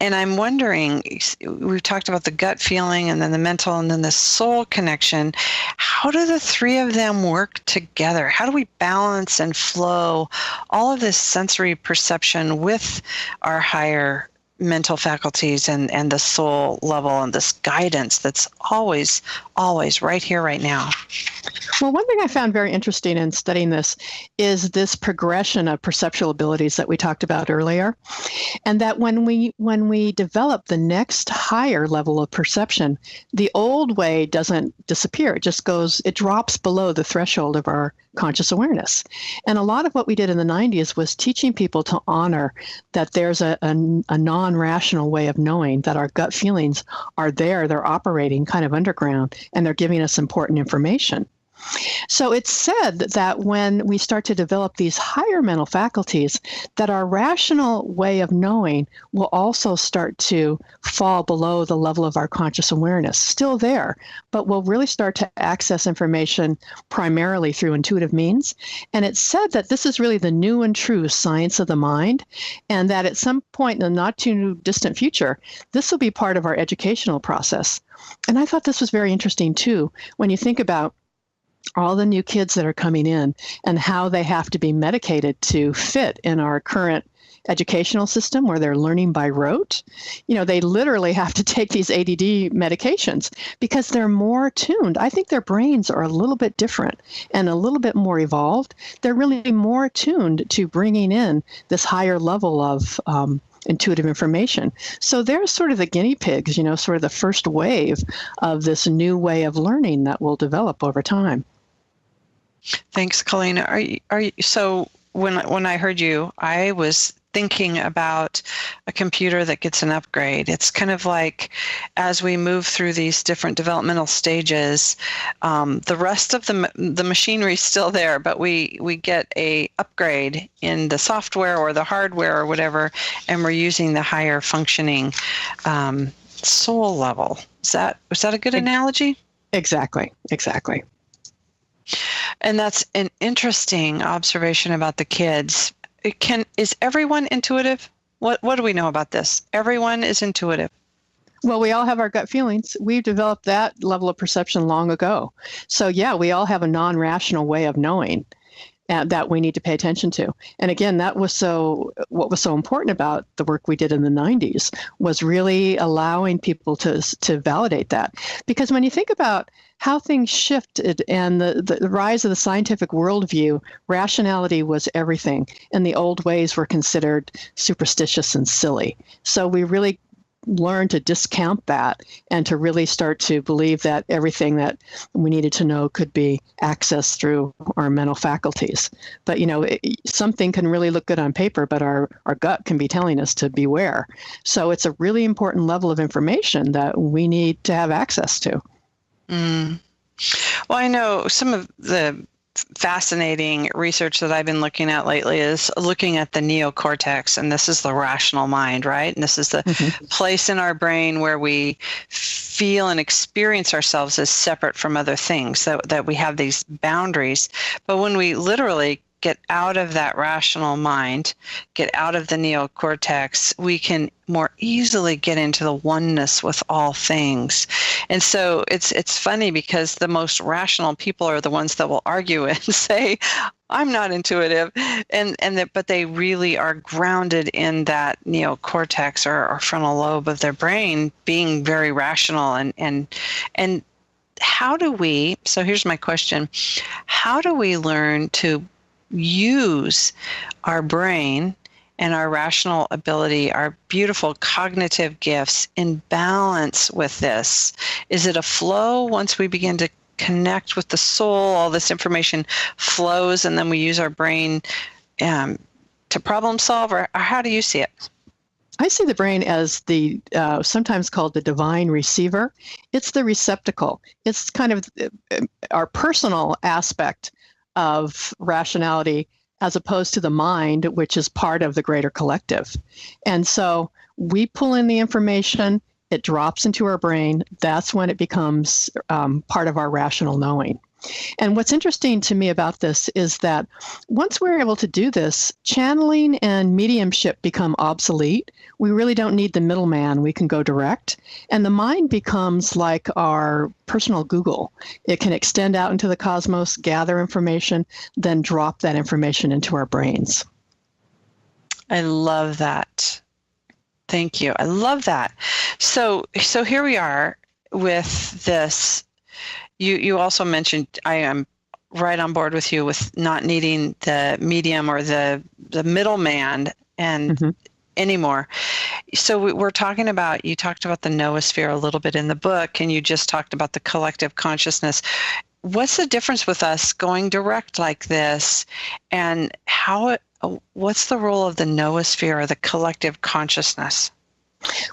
[SPEAKER 2] And I'm wondering, we've talked about the gut feeling and then the mental and then the soul connection. How do the 3 of them work together? How do we balance and flow all of this sensory perception with our higher mental faculties and the soul level and this guidance that's always right here, right now?
[SPEAKER 3] Well, one thing I found very interesting in studying this is this progression of perceptual abilities that we talked about earlier. And that when we develop the next higher level of perception, the old way doesn't disappear. It drops below the threshold of our conscious awareness. And a lot of what we did in the 90s was teaching people to honor that there's a non-rational way of knowing, that our gut feelings are there, they're operating kind of underground, and they're giving us important information. So it's said that when we start to develop these higher mental faculties, that our rational way of knowing will also start to fall below the level of our conscious awareness. Still there, but we'll really start to access information primarily through intuitive means. And it's said that this is really the new and true science of the mind, and that at some point in the not too distant future, this will be part of our educational process. And I thought this was very interesting too, when you think about all the new kids that are coming in and how they have to be medicated to fit in our current educational system where they're learning by rote. They literally have to take these ADD medications because they're more tuned. I think their brains are a little bit different and a little bit more evolved. They're really more tuned to bringing in this higher level of intuitive information. So they're sort of the guinea pigs, sort of the first wave of this new way of learning that will develop over time.
[SPEAKER 2] Thanks, Colleen. Are you, so when I heard you, I was thinking about a computer that gets an upgrade. It's kind of like as we move through these different developmental stages, the rest of the machinery is still there, but we get a upgrade in the software or the hardware or whatever, and we're using the higher functioning soul level. Was that a good analogy?
[SPEAKER 3] Exactly.
[SPEAKER 2] And that's an interesting observation about the kids. Is everyone intuitive? What do we know about this? Everyone is intuitive.
[SPEAKER 3] Well, we all have our gut feelings. We've developed that level of perception long ago. So yeah, we all have a non-rational way of knowing that we need to pay attention to. And again, what was so important about the work we did in the 90s was really allowing people to validate that. Because when you think about how things shifted and the rise of the scientific worldview, rationality was everything, and the old ways were considered superstitious and silly. So we really learned to discount that and to really start to believe that everything that we needed to know could be accessed through our mental faculties. But, something can really look good on paper, but our gut can be telling us to beware. So it's a really important level of information that we need to have access to.
[SPEAKER 2] Well, I know some of the fascinating research that I've been looking at lately is looking at the neocortex, and this is the rational mind, right? And this is the place in our brain where we feel and experience ourselves as separate from other things, that we have these boundaries. But when we literally get out of that rational mind, get out of the neocortex, we can more easily get into the oneness with all things. And so it's funny because the most rational people are the ones that will argue and say, I'm not intuitive, but they really are grounded in that neocortex or frontal lobe of their brain, being very rational. And how do we, so here's my question, how do we learn to use our brain and our rational ability, our beautiful cognitive gifts, in balance with this? Is it a flow once we begin to connect with the soul? All this information flows, and then we use our brain to problem solve, or how do you see it?
[SPEAKER 3] I see the brain as the sometimes called the divine receiver. It's the receptacle. It's kind of our personal aspect of rationality as opposed to the mind, which is part of the greater collective. And so we pull in the information, it drops into our brain. That's when it becomes part of our rational knowing. And what's interesting to me about this is that once we're able to do this, channeling and mediumship become obsolete. We really don't need the middleman. We can go direct. And the mind becomes like our personal Google. It can extend out into the cosmos, gather information, then drop that information into our brains.
[SPEAKER 2] I love that. Thank you. I love that. So here we are with this. You also mentioned, I am right on board with you with not needing the medium or the middleman and anymore. So we're talking about, you talked about the noosphere a little bit in the book, and you just talked about the collective consciousness. What's the difference with us going direct like this, and what's the role of the noosphere or the collective consciousness?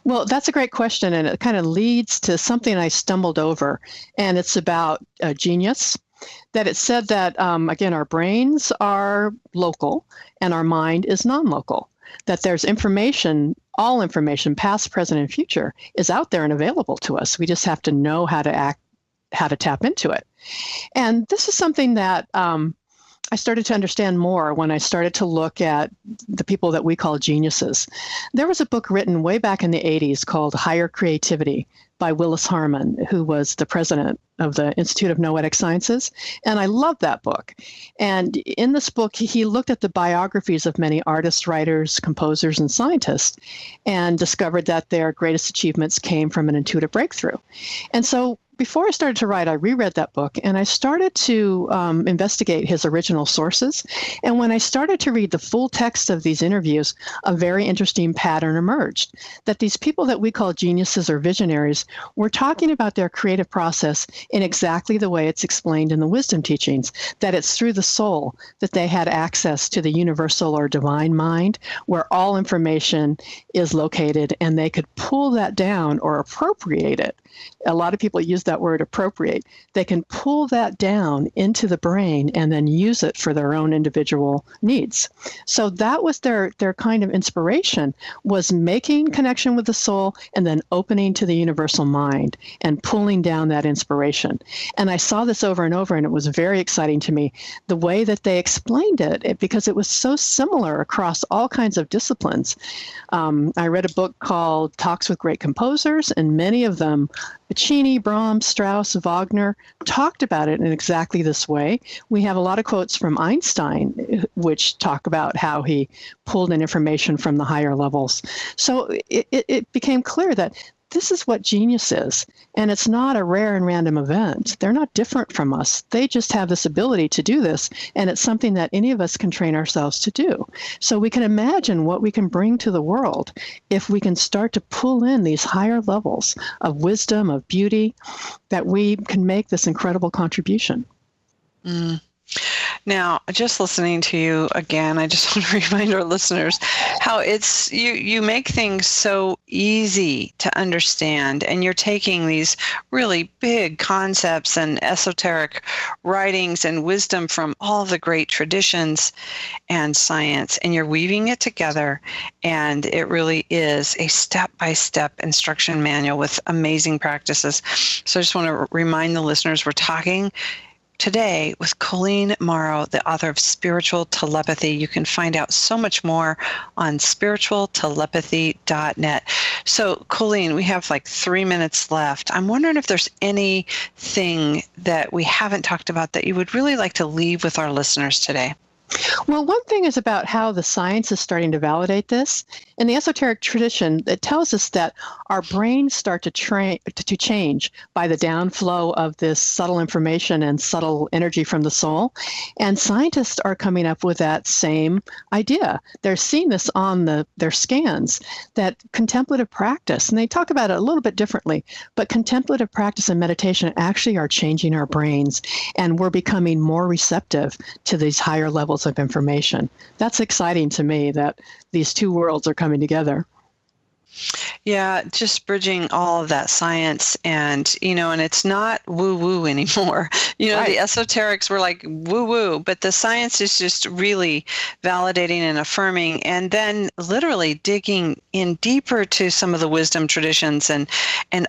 [SPEAKER 3] Well, that's a great question, and it kind of leads to something I stumbled over, and it's about genius. That it said that, again, our brains are local and our mind is non-local. That there's information, all information, past, present, and future, is out there and available to us. We just have to know how to tap into it. And this is something that I started to understand more when I started to look at the people that we call geniuses. There was a book written way back in the 80s called Higher Creativity by Willis Harman, who was the president of the Institute of Noetic Sciences. And I love that book. And in this book, he looked at the biographies of many artists, writers, composers, and scientists, and discovered that their greatest achievements came from an intuitive breakthrough. And so before I started to write, I reread that book, and I started to investigate his original sources. And when I started to read the full text of these interviews, a very interesting pattern emerged, that these people that we call geniuses or visionaries were talking about their creative process in exactly the way it's explained in the wisdom teachings, that it's through the soul that they had access to the universal or divine mind, where all information is located, and they could pull that down or appropriate it. A lot of people use that word appropriate. They can pull that down into the brain and then use it for their own individual needs. So that was their kind of inspiration, was making connection with the soul and then opening to the universal mind and pulling down that inspiration. And I saw this over and over, and it was very exciting to me, the way that they explained it because it was so similar across all kinds of disciplines. I read a book called Talks with Great Composers, and many of them, Puccini, Brahms, Strauss, Wagner, talked about it in exactly this way. We have a lot of quotes from Einstein, which talk about how he pulled in information from the higher levels. So it became clear that this is what genius is, and it's not a rare and random event. They're not different from us. They just have this ability to do this, and it's something that any of us can train ourselves to do. So we can imagine what we can bring to the world if we can start to pull in these higher levels of wisdom, of beauty, that we can make this incredible contribution.
[SPEAKER 2] Now, just listening to you again, I just want to remind our listeners how it's you make things so easy to understand, and you're taking these really big concepts and esoteric writings and wisdom from all the great traditions and science, and you're weaving it together, and it really is a step-by-step instruction manual with amazing practices. So I just want to remind the listeners we're talking today with Colleen Mauro, the author of Spiritual Telepathy. You can find out so much more on spiritualtelepathy.net. So, Colleen, we have like 3 minutes left. I'm wondering if there's anything that we haven't talked about that you would really like to leave with our listeners today.
[SPEAKER 3] Well, one thing is about how the science is starting to validate this. In the esoteric tradition, it tells us that our brains start to change by the downflow of this subtle information and subtle energy from the soul. And scientists are coming up with that same idea. They're seeing this on their scans, that contemplative practice, and they talk about it a little bit differently, but contemplative practice and meditation actually are changing our brains, and we're becoming more receptive to these higher levels of information. That's exciting to me that these two worlds are coming together.
[SPEAKER 2] Yeah, just bridging all of that science and it's not woo-woo anymore. Right. The esoterics were like woo-woo, but the science is just really validating and affirming, and then literally digging in deeper to some of the wisdom traditions and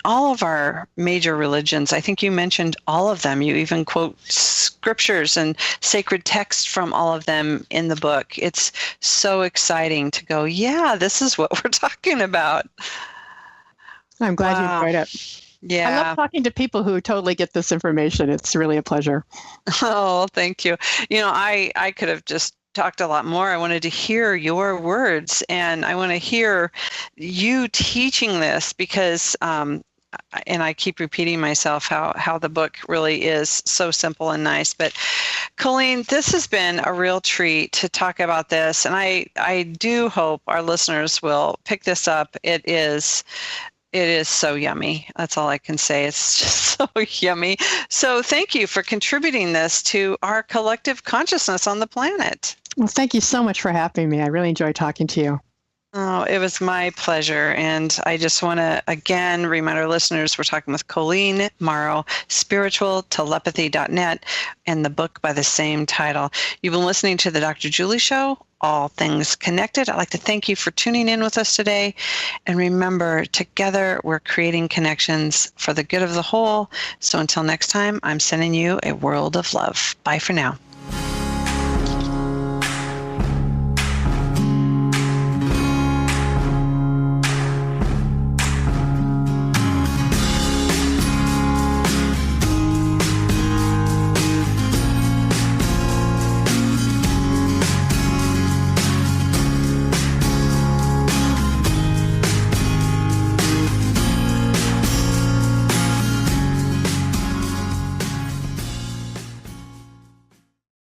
[SPEAKER 2] all of our major religions. I think you mentioned all of them. You even quote scriptures and sacred texts from all of them in the book. It's so exciting to go, yeah, this is what we're talking about.
[SPEAKER 3] I'm glad you enjoyed it.
[SPEAKER 2] Yeah.
[SPEAKER 3] I love talking to people who totally get this information. It's really a pleasure.
[SPEAKER 2] Oh, thank you. I could have just talked a lot more. I wanted to hear your words, and I want to hear you teaching this because, and I keep repeating myself how the book really is so simple and nice. But Colleen, this has been a real treat to talk about this, and I do hope our listeners will pick this up. It is so yummy. That's all I can say. It's just so yummy. So thank you for contributing this to our collective consciousness on the planet.
[SPEAKER 3] Well, thank you so much for having me. I really enjoyed talking to you.
[SPEAKER 2] Oh, it was my pleasure. And I just want to, again, remind our listeners, we're talking with Colleen Mauro, spiritualtelepathy.net, and the book by the same title. You've been listening to The Dr. Julie Show, All Things Connected. I'd like to thank you for tuning in with us today. And remember, together we're creating connections for the good of the whole. So until next time, I'm sending you a world of love. Bye for now.